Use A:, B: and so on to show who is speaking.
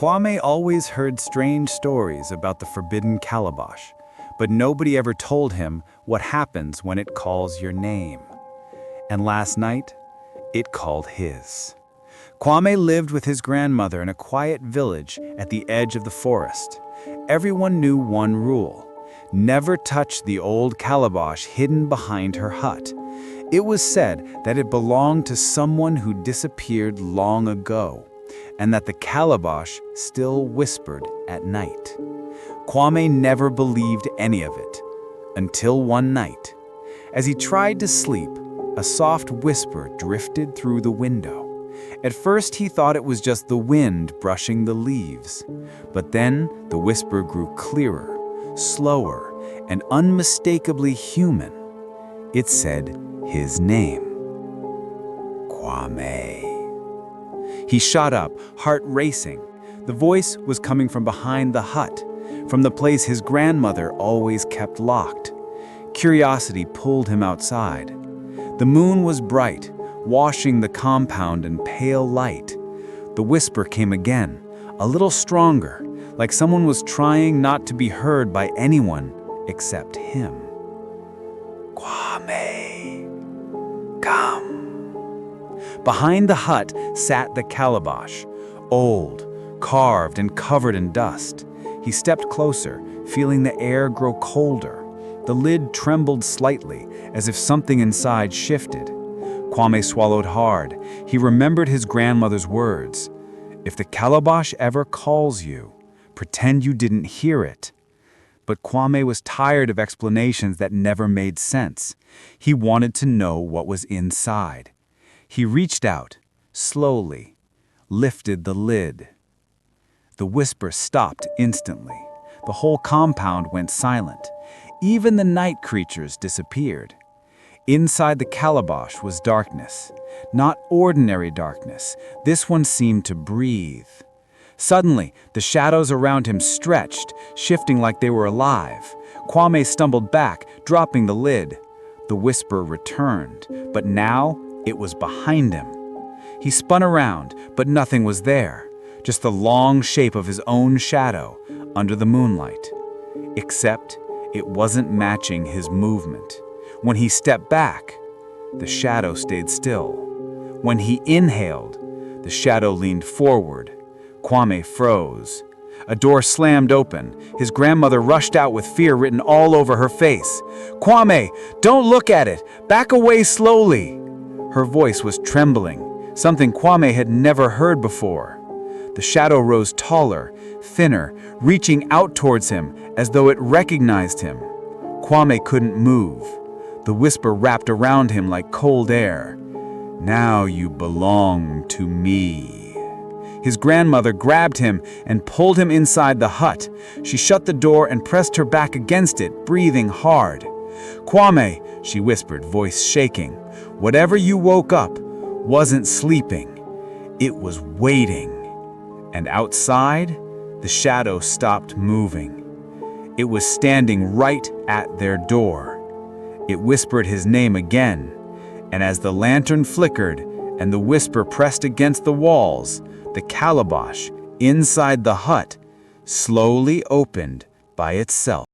A: Kwame always heard strange stories about the forbidden Calabash, but nobody ever told him what happens when it calls your name. And last night, it called his. Kwame lived with his grandmother in a quiet village at the edge of the forest. Everyone knew one rule: never touch the old calabash hidden behind her hut. It was said that it belonged to someone who disappeared long ago, and that the calabash still whispered at night. Kwame never believed any of it, until one night. As he tried to sleep, a soft whisper drifted through the window. At first he thought it was just the wind brushing the leaves, but then the whisper grew clearer, slower, and unmistakably human. It said his name: Kwame. He shot up, heart racing. The voice was coming from behind the hut, from the place his grandmother always kept locked. Curiosity pulled him outside. The moon was bright, washing the compound in pale light. The whisper came again, a little stronger, like someone was trying not to be heard by anyone except him. Kwame, come. Behind the hut sat the calabash, old, carved and covered in dust. He stepped closer, feeling the air grow colder. The lid trembled slightly, as if something inside shifted. Kwame swallowed hard. He remembered his grandmother's words: "If the calabash ever calls you, pretend you didn't hear it." But Kwame was tired of explanations that never made sense. He wanted to know what was inside. He reached out, slowly, lifted the lid. The whisper stopped instantly. The whole compound went silent. Even the night creatures disappeared. Inside the calabash was darkness. Not ordinary darkness. This one seemed to breathe. Suddenly, the shadows around him stretched, shifting like they were alive. Kwame stumbled back, dropping the lid. The whisper returned, but now it was behind him. He spun around, but nothing was there. Just the long shape of his own shadow under the moonlight. Except it wasn't matching his movement. When he stepped back, the shadow stayed still. When he inhaled, the shadow leaned forward. Kwame froze. A door slammed open. His grandmother rushed out with fear written all over her face. "Kwame, don't look at it! Back away slowly!" Her voice was trembling, something Kwame had never heard before. The shadow rose taller, thinner, reaching out towards him as though it recognized him. Kwame couldn't move. The whisper wrapped around him like cold air. "Now you belong to me." His grandmother grabbed him and pulled him inside the hut. She shut the door and pressed her back against it, breathing hard. "Kwame," she whispered, voice shaking, "whatever you woke up wasn't sleeping. It was waiting." And outside, the shadow stopped moving. It was standing right at their door. It whispered his name again, and as the lantern flickered and the whisper pressed against the walls, the calabash inside the hut slowly opened by itself.